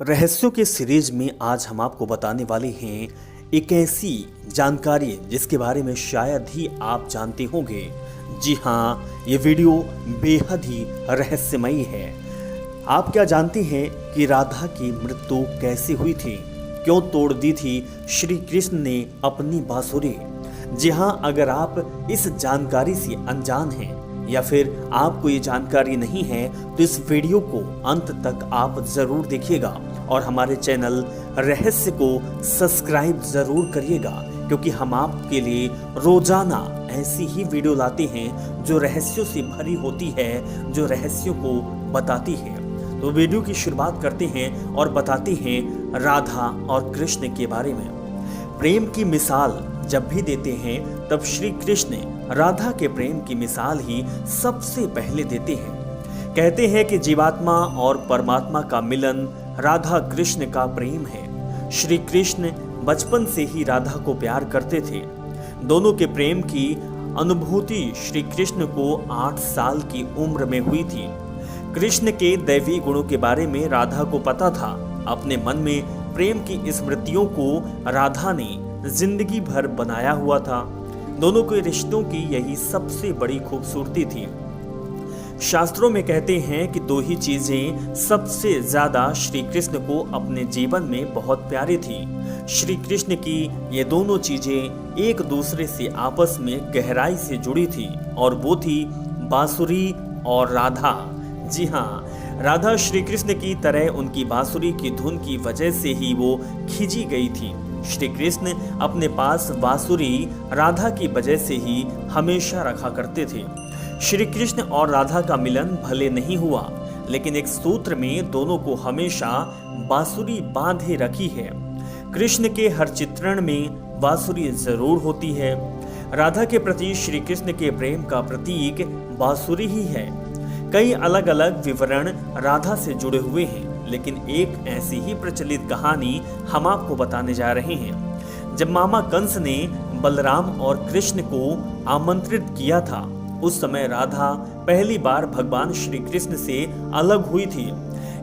रहस्यों के सीरीज में आज हम आपको बताने वाले हैं एक ऐसी जानकारी जिसके बारे में शायद ही आप जानते होंगे। जी हाँ, ये वीडियो बेहद ही रहस्यमयी है। आप क्या जानते हैं कि राधा की मृत्यु कैसे हुई थी? क्यों तोड़ दी थी श्री कृष्ण ने अपनी बांसुरी? जी हाँ, अगर आप इस जानकारी से अनजान हैं या फिर आपको ये जानकारी नहीं है तो इस वीडियो को अंत तक आप जरूर देखिएगा और हमारे चैनल रहस्य को सब्सक्राइब जरूर करिएगा, क्योंकि हम आपके लिए रोजाना ऐसी ही वीडियो लाते हैं जो रहस्यों से भरी होती है, जो रहस्यों को बताती है। तो वीडियो की शुरुआत करते हैं और बताते हैं राधा और कृष्ण के बारे में। प्रेम की मिसाल जब भी देते हैं तब श्री कृष्ण राधा के प्रेम की मिसाल ही सबसे पहले देते हैं। कहते हैं कि जीवात्मा और परमात्मा का मिलन राधा कृष्ण का प्रेम है। श्री कृष्ण बचपन से ही राधा को प्यार करते थे। दोनों के प्रेम की अनुभूति श्री कृष्ण को 8 साल की उम्र में हुई थी। कृष्ण के दैवी गुणों के बारे में राधा को पता था। अपने मन में प्रेम की स्मृतियों को राधा ने जिंदगी भर बनाया हुआ था। दोनों के रिश्तों की यही सबसे बड़ी खूबसूरती थी। शास्त्रों में कहते हैं कि 2 ही चीजें सबसे ज्यादा श्री कृष्ण को अपने जीवन में बहुत प्यारी थी। श्री कृष्ण की ये दोनों चीजें एक दूसरे से आपस में गहराई से जुड़ी थी और वो थी बांसुरी और राधा। जी हाँ, राधा श्री कृष्ण की तरह उनकी बांसुरी की धुन की वजह से ही वो खींची गई थी। श्री कृष्ण अपने पास बांसुरी राधा की वजह से ही हमेशा रखा करते थे। श्री कृष्ण और राधा का मिलन भले नहीं हुआ, लेकिन एक सूत्र में दोनों को हमेशा बांसुरी बांधे रखी है। कृष्ण के हर चित्रण में बांसुरी जरूर होती है। राधा के प्रति श्री कृष्ण के प्रेम का प्रतीक बांसुरी ही है। कई अलग अलग विवरण राधा से जुड़े हुए हैं, लेकिन एक ऐसी ही प्रचलित कहानी हम आपको बताने जा रहे हैं। जब मामा कंस ने बलराम और कृष्ण को आमंत्रित किया था, उस समय राधा पहली बार भगवान श्री कृष्ण से अलग हुई थी।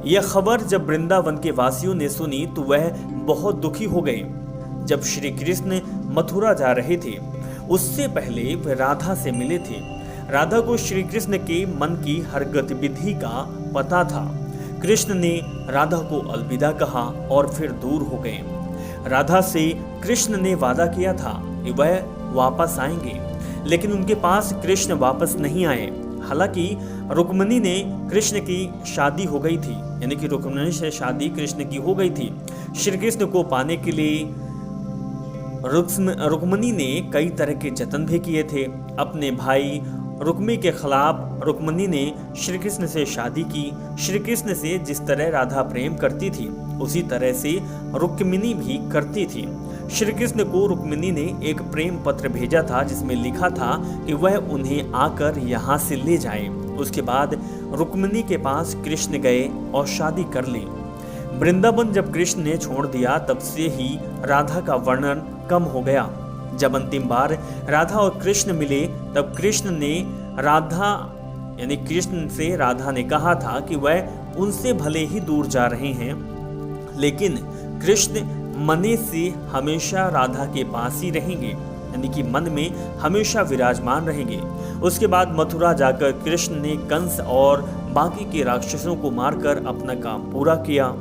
यह खबर जब वृंदावन के वासियों ने सुनी तो वह बहुत दुखी हो गए। जब श्री कृष्ण मथुरा जा रहे थे, उससे पहले वह राधा से मिले थे। राधा को श्री कृष्ण के मन की हर गतिविधि का पता था। कृष्ण ने राधा को अलविदा कहा और फिर दूर हो गए। राधा से कृष्ण ने वादा किया था कि वह वापस आएंगे, लेकिन उनके पास कृष्ण वापस नहीं आए। हालांकि रुक्मिणी ने कृष्ण की शादी हो गई थी, यानी कि रुक्मिणी से शादी कृष्ण की हो गई थी। श्री कृष्ण को पाने के लिए रुक्मिणी ने कई तरह के जतन भी किए थे। अपने भाई रुक्मी के खिलाफ रुक्मिणी ने श्री कृष्ण से शादी की। श्री कृष्ण से जिस तरह राधा प्रेम करती थी, उसी तरह से रुक्मिणी भी करती थी। श्री कृष्ण को रुक्मिणी ने एक प्रेम पत्र भेजा था, जिसमें लिखा था कि वह उन्हें आकर यहाँ से ले जाए। उसके बाद रुक्मिणी के पास कृष्ण गए और शादी कर ली। वृंदावन जब कृष्ण ने छोड़ दिया, तब से ही राधा का वर्णन कम हो गया। जब अंतिम बार राधा और कृष्ण मिले, तब कृष्ण ने राधा यानी कृष्ण से राधा ने कहा था कि वह उनसे भले ही दूर जा रहे हैं, लेकिन कृष्ण मने से हमेशा राधा के पास ही रहेंगे, यानी कि मन में हमेशा विराजमान रहेंगे। उसके बाद मथुरा जाकर कृष्ण ने कंस और बाकी के राक्षसों को मारकर अपना काम पूरा किया।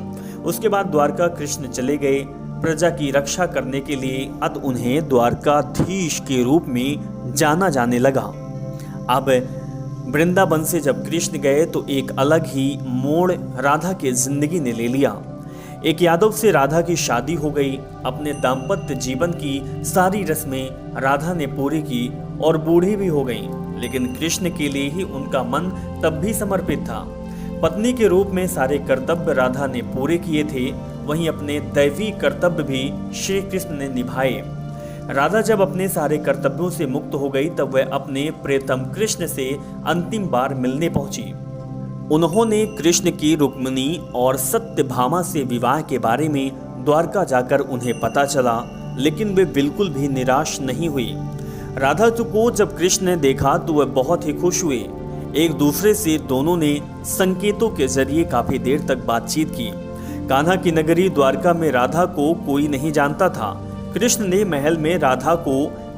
उसके बाद द्वारका कृष्ण चले गए प्रजा की रक्षा करने के लिए। अब उन्हें द्वारकाधीश के रूप में जाना जाने लगा। अब वृंदावन से जब कृष्ण गए तो एक अलग ही मोड़ राधा के जिंदगी ने ले लिया। एक यादव से राधा की शादी हो गई। अपने दाम्पत्य जीवन की सारी रस्में राधा ने पूरी की और बूढ़ी भी हो गई, लेकिन कृष्ण के लिए ही उनका मन तब भी समर्पित था। पत्नी के रूप में सारे कर्तव्य राधा ने पूरे किए थे, वहीं अपने दैवी कर्तव्य भी श्री कृष्ण ने निभाए। राधा जब अपने सारे कर्तव्यों से मुक्त हो गई, तब वह अपने प्रियतम कृष्ण से अंतिम बार मिलने पहुंची। उन्होंने कृष्ण की रुक्मिणी और सत्यभामा से विवाह के बारे में द्वारका जाकर उन्हें पता चला, लेकिन वे बिल्कुल भी निराश नहीं हुई। राधा को जब कृष्ण ने देखा तो वह बहुत ही खुश हुए। एक दूसरे से दोनों ने संकेतों के जरिए काफी देर तक बातचीत की। कान्हा की नगरी द्वारका में राधा को कोई नहीं जानता था। कृष्ण ने महल में राधा को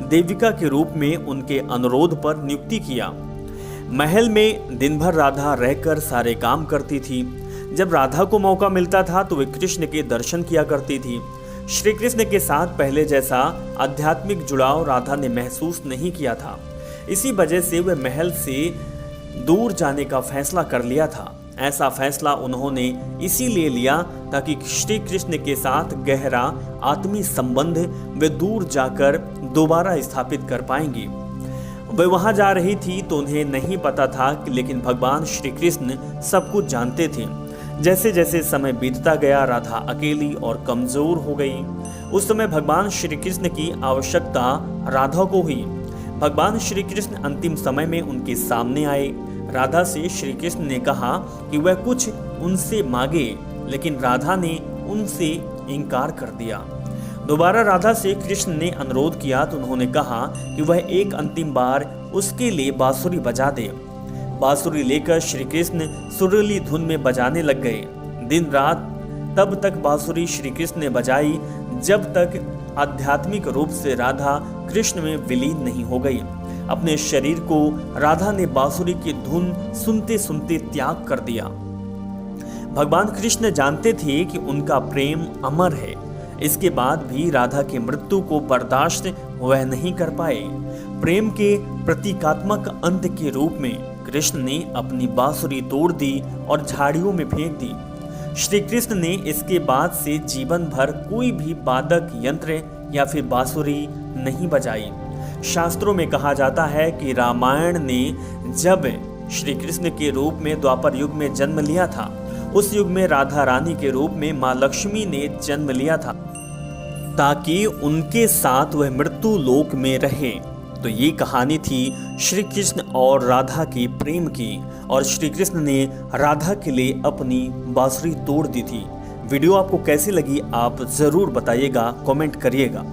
देविका के रूप में उनके अनुरोध पर नियुक्ति किया। महल में दिन भर राधा रहकर सारे काम करती थी। जब राधा को मौका मिलता था तो वे कृष्ण के दर्शन किया करती थी। श्री कृष्ण के साथ पहले जैसा आध्यात्मिक जुड़ाव राधा ने महसूस नहीं किया था। इसी वजह से वे महल से दूर जाने का फैसला कर लिया था। ऐसा फैसला उन्होंने इसीलिए लिया ताकि श्री कृष्ण के साथ गहरा आत्मीय संबंध वे दूर जाकर दोबारा स्थापित कर पाएंगी। वे वहां जा रही थी तो उन्हें नहीं पता था लेकिन भगवान श्री कृष्ण सब कुछ जानते थे। जैसे जैसे समय बीतता गया राधा अकेली और कमजोर हो गई। उस समय भगवान श्री कृष्ण की आवश्यकता राधा को हुई। भगवान श्री कृष्ण अंतिम समय में उनके सामने आए। राधा से श्री कृष्ण ने कहा कि वह कुछ उनसे मांगे, लेकिन राधा ने उनसे इनकार कर दिया। दोबारा राधा से कृष्ण ने अनुरोध किया तो उन्होंने कहा कि वह एक अंतिम बार उसके लिए बांसुरी बजा दे। बांसुरी लेकर श्री कृष्ण सुरीली धुन में बजाने लग गए। दिन रात तब तक बांसुरी श्री कृष्ण ने बजाई जब तक आध्यात्मिक रूप से राधा कृष्ण में विलीन नहीं हो गई। अपने शरीर को राधा ने बांसुरी की धुन सुनते सुनते त्याग कर दिया। भगवान कृष्ण जानते थे कि उनका प्रेम अमर है। इसके बाद भी राधा की मृत्यु को बर्दाश्त वह नहीं कर पाए। प्रेम के प्रतीकात्मक अंत के रूप में कृष्ण ने अपनी बांसुरी तोड़ दी और झाड़ियों में फेंक दी। श्री कृष्ण ने इसके बाद से जीवन भर कोई भी वादक यंत्र या फिर बांसुरी नहीं बजाई। शास्त्रों में कहा जाता है कि रामायण ने जब श्री कृष्ण के रूप में द्वापर युग में जन्म लिया था, उस युग में राधा रानी के रूप में माँ लक्ष्मी ने जन्म लिया था ताकि उनके साथ वह मृत्यु लोक में रहे। तो ये कहानी थी श्री कृष्ण और राधा के प्रेम की, और श्री कृष्ण ने राधा के लिए अपनी बांसुरी तोड़ दी थी। वीडियो आपको कैसी लगी आप जरूर बताइएगा, कमेंट करिएगा।